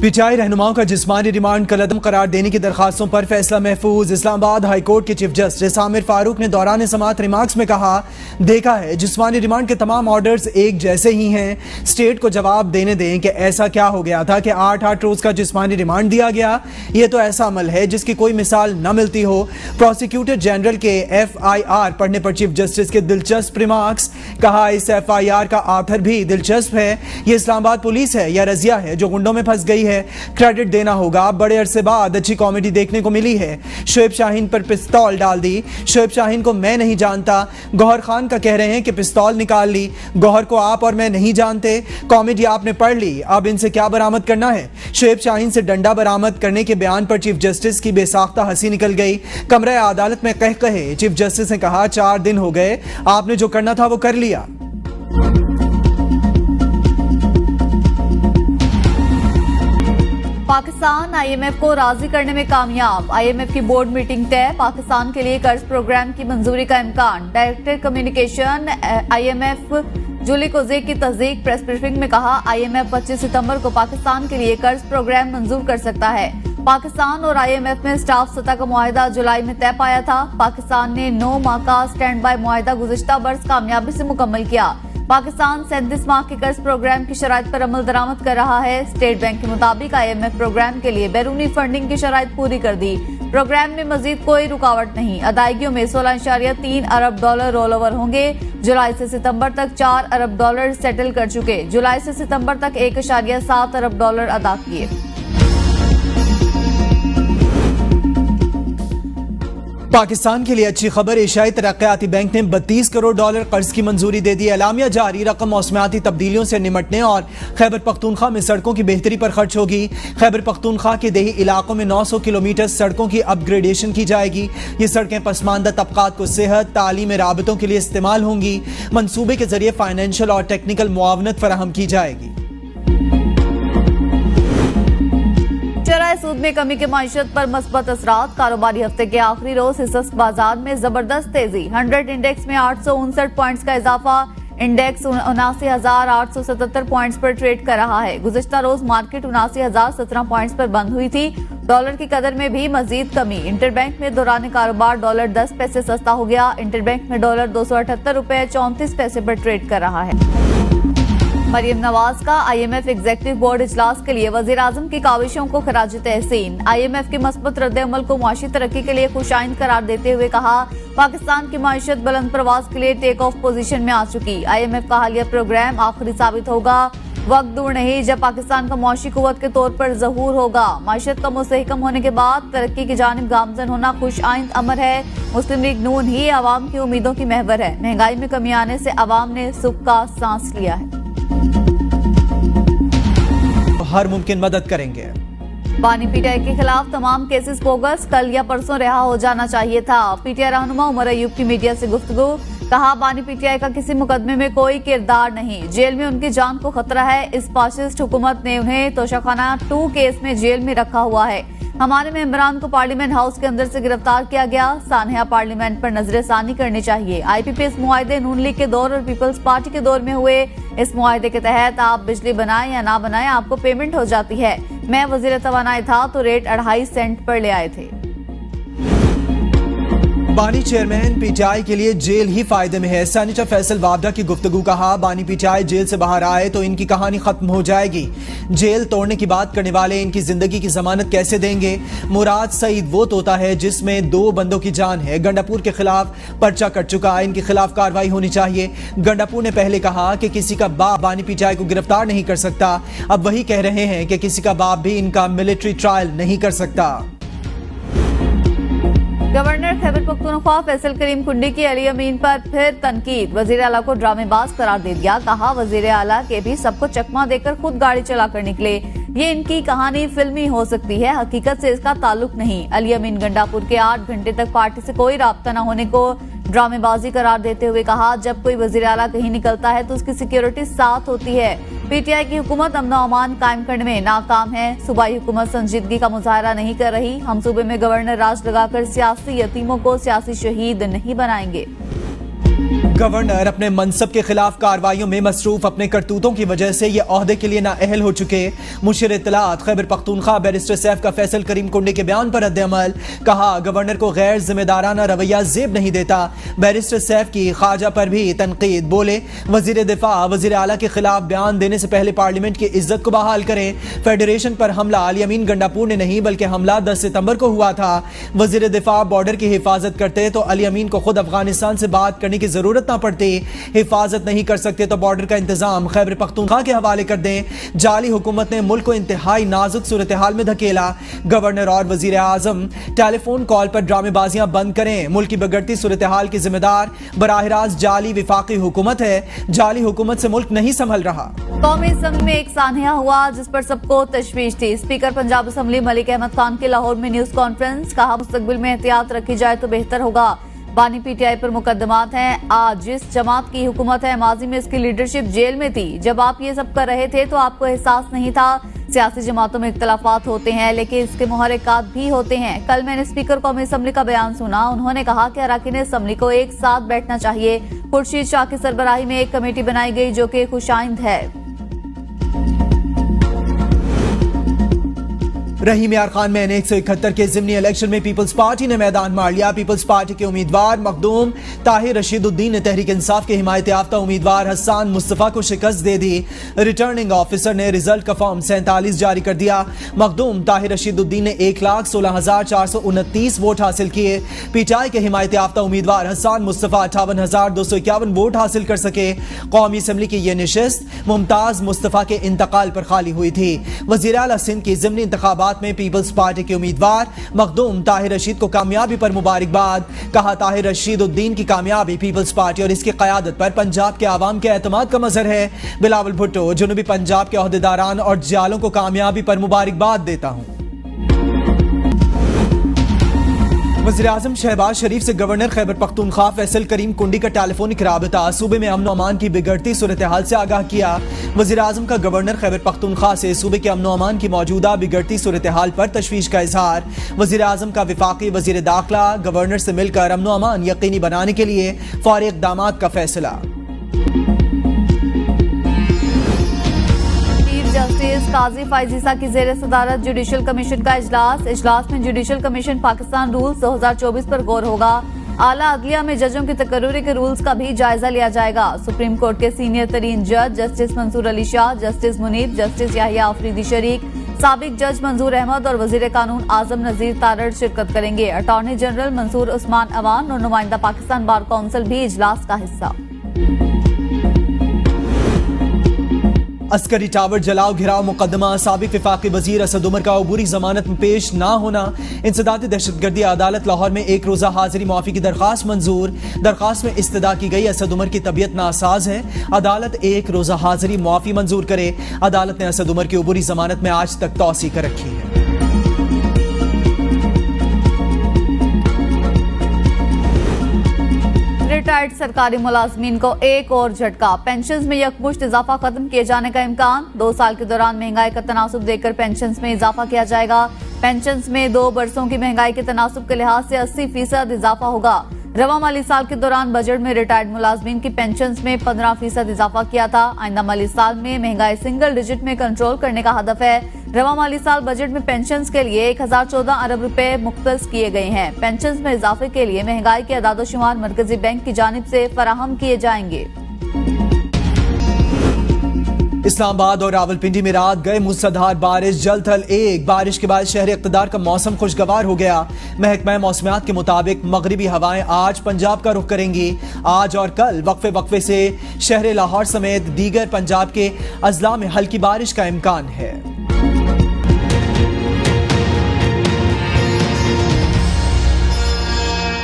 PTI रहनुमाओं का जिस्मानी remand कलअदम करार देने की दरखास्तों पर फैसला महफूज। इस्लामाबाद हाई कोर्ट के चीफ जस्टिस आमिर फारूक ने दौरान समाअत रिमार्क्स में कहा, देखा है जिस्मानी रिमांड के तमाम ऑर्डर्स एक जैसे ही हैं। स्टेट को जवाब देने दें कि ऐसा क्या हो गया था कि 8-8 रोज का जिस्मानी रिमांड दिया गया। ये तो ऐसा अमल है जिसकी कोई मिसाल न मिलती हो। प्रोसिक्यूटर जनरल के FIR पढ़ने पर चीफ जस्टिस के दिलचस्प रिमार्क्स। कहा, इस FIR का आथर भी दिलचस्प है। ये इस्लामाबाद पुलिस है या रजिया है जो गुंडों में फंस गई है। क्रेडिट देना होगा, बड़े अरसे बाद अच्छी कॉमेडी देखने को मिली है। शोएब शाहीन पर पिस्तौल डाल दी। शोएब शाहीन को मैं नहीं जानता। गौहर खान का कह रहे हैं कि पिस्तौल निकाल ली। गौहर को आप और मैं नहीं जानते। कॉमेडी आपने पढ़ ली, अब इनसे क्या बरामद करना है। शोएब शाहीन से डंडा बरामद करने के बयान पर चीफ जस्टिस की बेसाख्ता हंसी निकल गई। कमरे अदालत में कह कहे चीफ जस्टिस ने कहा, 4 दिन हो गए, आपने जो करना था वो कर लिया। पाकिस्तान IMF को राजी करने में कामयाब। IMF की बोर्ड मीटिंग तय। पाकिस्तान के लिए कर्ज प्रोग्राम की मंजूरी का इम्कान। Director communication IMF Julie Kozack की तस्दीक। प्रेस ब्रीफिंग में कहा, IMF 25 सितंबर को पाकिस्तान के लिए कर्ज प्रोग्राम मंजूर कर सकता है। पाकिस्तान और IMF में स्टाफ सतह का मुआहिदा जुलाई में तय पाया था। पाकिस्तान ने 9 माह का स्टैंड बाय मुआहिदा गुज़िश्ता बरस कामयाबी से मुकम्मल किया। पाकिस्तान 37 माह के कर्ज प्रोग्राम की शराइत पर अमल दरामद कर रहा है। स्टेट बैंक के मुताबिक IMF प्रोग्राम के लिए बैरूनी फंडिंग की शराइत पूरी कर दी। प्रोग्राम में मजीद कोई रुकावट नहीं। अदायगियों में $16.3 अरब रोल ओवर होंगे। जुलाई से सितंबर तक $4 अरब सेटल कर चुके। जुलाई से सितंबर तक $1.7 अरब अदा किए। पाकिस्तान के लिए अच्छी खबर, एशियाई तरक्याती बैंक ने $32 करोड़ कर्ज की मंजूरी दे दी। एलामिया जारी, रकम मौसमियाती तब्दीलियों से निमटने और खैबर पख्तूनख्वा में सड़कों की बेहतरी पर खर्च होगी। खैबर पख्तूनख्वा के देही इलाकों में 900 किलोमीटर सड़कों की अपग्रेडेशन की जाएगी। ये सड़कें पसमानदा तबकात को सेहत, तालीम, राबतों के लिए इस्तेमाल होंगी। मंसूबे के जरिए फाइनेंशियल और टेक्निकल मुआवनत फराहम की जाएगी। शरह सूद में कमी के माइशत पर मस्बत असरात। कारोबारी हफ्ते के आखिरी रोज हिस्सा बाजार में जबरदस्त तेजी। 100 इंडेक्स में 859 पॉइंट्स का इजाफा। इंडेक्स 79,877 पॉइंट्स पर ट्रेड कर रहा है। गुज़िश्ता रोज मार्केट 79,017 पॉइंट्स पर बंद हुई थी। डॉलर की कदर में भी मजीद कमी। इंटरबैंक में दौरान कारोबार डॉलर 10 पैसे सस्ता हो गया। इंटरबैंक में डॉलर 278 रुपए 34 पैसे पर ट्रेड कर रहा है। मरियम नवाज का IMF एग्जीक्यूटिव बोर्ड इजलास के लिए वजीर आजम की काविशों को खराज तहसीन। IMF की मस्बत रद्द-ए-अमल को मुआशी तरक्की के लिए खुशाइंद करार देते हुए कहा, पाकिस्तान की माइशत बुलंद प्रवास के लिए टेक ऑफ पोजीशन में आ चुकी। IMF का हालिया प्रोग्राम आखिरी साबित होगा। वक्त दूर नहीं जब पाकिस्तान का मुआशी कुव्वत के तौर पर ज़हूर होगा। माइशत का मुस्तहकम होने के बाद तरक्की की जानिब गामजन होना खुश आइंद अमर है। मुस्लिम लीग नून ही अवाम की उम्मीदों की महवर है। महंगाई में कमी आने से अवाम ने सुख का सांस लिया है। हर मुमकिन मदद करेंगे। बानी पीटीआई के खिलाफ तमाम केसेस बोगस, कल या परसों रिहा हो जाना चाहिए था। पीटीआई रहनुमा उमर अयूब की मीडिया से गुफ्तगू। कहा, बानी पीटीआई का किसी मुकदमे में कोई किरदार नहीं। जेल में उनकी जान को खतरा है। इस फाशिस्ट हुकूमत ने उन्हें तोशाखाना 2 केस में जेल में रखा हुआ है। हमारे मेंबरान को पार्लियामेंट हाउस के अंदर से गिरफ्तार किया गया। सानहा पार्लियामेंट पर नजरसानी करनी चाहिए। IPPS मुआहदे नून लीग के दौर और पीपल्स पार्टी के दौर में हुए। इस मुआहदे के तहत आप बिजली बनाएं या ना बनाएं, आपको पेमेंट हो जाती है। मैं वजीर तवानाई था तो रेट 2.5 सेंट पर ले आए थे। बानी चेयरमैन पीटीआई के लिए जेल ही फायदे में है। सेनेटर फैसल वावडा की गुफ्तगू। कहा, बानी पीटीआई जेल से बाहर आए तो इनकी कहानी खत्म हो जाएगी। जेल तोड़ने की बात करने वाले इनकी जिंदगी की जमानत कैसे देंगे। मुराद सईद वो तोता है जिसमें 2 बंदों की जान है। गंडापुर के खिलाफ पर्चा कट चुका है। इनके खिलाफ कार्रवाई होनी चाहिए। गंडापुर ने पहले कहा कि किसी का बाप बानी पीटीआई को गिरफ्तार नहीं कर सकता। अब वही कह रहे हैं कि किसी का बाप भी इनका मिलिट्री ट्रायल नहीं कर सकता। गवर्नर खैबर पख्तूनख्वा फैसल करीम कुंडी की अली अमीन पर फिर तनकीद। वजीर आला को ड्रामेबाज करार दे दिया। कहा, वजीर आला के भी सबको चकमा देकर खुद गाड़ी चलाकर निकले। ये इनकी कहानी फिल्मी हो सकती है, हकीकत से इसका ताल्लुक नहीं। अली अमीन गंडापुर के 8 घंटे तक पार्टी से कोई राब्ता न होने को ड्रामेबाजी करार देते हुए कहा, जब कोई वजीर आला कहीं निकलता है तो उसकी सिक्योरिटी साथ होती है। पीटीआई की हुकूमत अमन अमान कायम करने में नाकाम है। सूबाई हुकूमत संजीदगी का मुजाहरा नहीं कर रही। हम सूबे में गवर्नर राज लगाकर सियासी यतीमों को सियासी शहीद नहीं बनाएंगे। गवर्नर अपने मनसब के खिलाफ कार्रवाइयों में मसरूफ अपने करतूतों की वजह से ये ओहदे के लिए नाअहल हो चुके मुशीर इत्तलात खैबर पख्तूनख्वा बैरिस्टर सैफ का फैसल करीम कुंडी के बयान पर रद्द-ए-अमल। कहा गवर्नर को गैर जिम्मेदाराना रवैया जेब नहीं देता। बैरिस्टर सैफ की ख्वाजा पर भी तनकीद। बोले वजीर दिफा वजीर आला के खिलाफ बयान देने से पहले पार्लियामेंट की इज्जत को बहाल करें। फेडरेशन पर हमला अली अमीन गंडापुर ने नहीं बल्कि हमला 10 सितंबर को हुआ था। वजीर दिफा बॉर्डर की हिफाजत करते तो अली अमीन को खुद अफगानिस्तान से बात करने की जरूरत ना पड़ती। हिफाजत नहीं कर सकते तो बॉर्डर का इंतजाम खैबर पख्तूनख्वा के हवाले कर दें। जाली हुकूमत ने मुल्क को इंतहाई नाजुक सूरत हाल में धकेला। गवर्नर और वजीर आजम टेलीफोन कॉल पर ड्रामेबाजियां बंद करें। मुल्क की बिगड़ती सूरत हाल की जिम्मेदार बराह रास्त जाली विफाकी हुकूमत है। जाली हुकूमत से मुल्क नहीं संभल रहा। कौमी असम्बली में एक सानया हुआ जिस पर सबको तशवीश थी। स्पीकर पंजाब असम्बली मलिक अहमद खान की लाहौर में न्यूज कॉन्फ्रेंस। कहा मुस्तकबिल में एहतियात रखी जाए तो बेहतर होगा। बानी पीटीआई पर मुकदमात हैं। आज जिस जमात की हुकूमत है माजी में इसकी लीडरशिप जेल में थी। जब आप ये सब कर रहे थे तो आपको एहसास नहीं था। सियासी जमातों में इख्तलाफात होते हैं लेकिन इसके मुहर्रिकात भी होते हैं। कल मैंने स्पीकर कौमी असम्बली का बयान सुना। उन्होंने कहा कि अरकान असम्बली को एक साथ बैठना चाहिए। खुर्शीद शाह की सरबराही में एक कमेटी बनाई गई जो कि खुशाइंद है। रहीम यार खान में 171 के ज़िमनी इलेक्शन में पीपल्स पार्टी ने मैदान मार लिया। पीपल्स पार्टी के उम्मीदवार मखदूम ताहिर रशीदुद्दीन ने तहरीक इंसाफ के हिमायत याफ्ता उम्मीदवार हसन मुस्तफा को शिकस्त दे दी। रिटर्निंग ऑफिसर ने रिजल्ट का फॉर्म 47 जारी कर दिया। मखदूम ताहिर रशीदुद्दीन ने 1,16,429 वोट हासिल किए। पीटीआई के हिमायत याफ्ता उम्मीदवार हसन मुस्तफा 58,251 वोट हासिल कर सके। कौमी असम्बली की यह नशिस्त मुमताज मुस्तफा के इंतकाल पर खाली हुई थी। वज़ीर आला सिंध की ज़िमनी इंतखाबात में पीपल्स पार्टी के उम्मीदवार मखदूम ताहिर रशीद को कामयाबी पर मुबारकबाद। कहा ताहिर रशीदुद्दीन की कामयाबी पीपल्स पार्टी और इसकी क़यादत पर पंजाब के आवाम के एतमाद का मजहर है। बिलावल भुट्टो जुनूबी पंजाब के ओहदेदारान और जालों को कामयाबी पर मुबारकबाद देता हूं। वज़ीर आज़म शहबाज शरीफ से गवर्नर खैबर पख्तूनख्वा फैसल करीम कुंडी का टेलीफोनिक राबता। सूबे में अमन अमान की बिगड़ती सूरत हाल से आगाह किया। वज़ीर आज़म का गवर्नर खैबर पख्तूनख्वा से सूबे के अमन अमान की मौजूदा बिगड़ती सूरत हाल पर तशवीश का इजहार। वज़ीर आज़म का वफाकी वज़ीर दाखिला गवर्नर से मिलकर अमन अमान यकीनी बनाने के लिए फौरी इक़दामात का फैसला। जस्टिस काजी फायजीसा की जेर सदारत जुडिशल कमीशन का इजलास में जुडिशल कमीशन पाकिस्तान रूल्स 2024 पर गौर होगा। आला अदलिया में जजों की तकर्रुरी के रूल्स का भी जायजा लिया जाएगा। सुप्रीम कोर्ट के सीनियर तरीन जज justice Mansoor Ali Shah, justice Munib, justice Yahya Afridi शरीक, साबिक जज मंजूर अहमद और वजीर कानून आजम नजीर तारड़ शिरकत करेंगे। अटॉर्नी जनरल मंसूर उस्मान अवान और नुमाइंदा पाकिस्तान बार काउंसिल भी इजलास का हिस्सा। अस्करी टावर जलाओ घिराव मुकदमा। साबिक विफाकी वजीर असद उमर का अबूरी जमानत में पेश ना होना। इंसदादी दहशतगर्दी अदालत लाहौर में एक रोजा हाजिरी माफी की दरखास्त मंजूर। दरखास्त में इस्तदा की गई असद उमर की तबीयत नासाज है। अदालत एक रोजा हाजिरी माफी मंजूर करे। अदालत ने असद उमर की अबूरी जमानत में आज तक तौसी कर रखी है। रिटायर्ड सरकारी मुलाजमीन को एक और झटका। पेंशन में यकमुश्त इजाफा खत्म किए जाने का इम्कान। 2 साल के दौरान महंगाई का तनासुब देकर पेंशन में इजाफा किया जाएगा। पेंशन में 2 बरसों की महंगाई के तनासुब के लिहाज से 80% इजाफा होगा। रवा माली साल के दौरान बजट में रिटायर्ड मुलाजमीन की पेंशन में 15% इजाफा किया था। आइंदा माली साल में महंगाई सिंगल डिजिट में कंट्रोल करने का हदफ है। रवा माली साल बजट में पेंशन के लिए 1014 अरब रुपए मुख्तस किए गए हैं। पेंशन में इजाफे के लिए महंगाई के अदादोशुमार मरकजी बैंक की जानिब से फराहम किए जाएंगे। इस्लामाबाद और रावलपिंडी में रात गए मूसलाधार बारिश। जलथल 1 बारिश के बाद शहर इक़्तिदार का मौसम खुशगवार हो गया। महकमा मौसमियात के मुताबिक मगरिबी हवाएं आज पंजाब का रुख करेंगी। आज और कल वक्फे वक्फे से शहर लाहौर समेत दीगर पंजाब के अजला में हल्की बारिश का इम्कान है।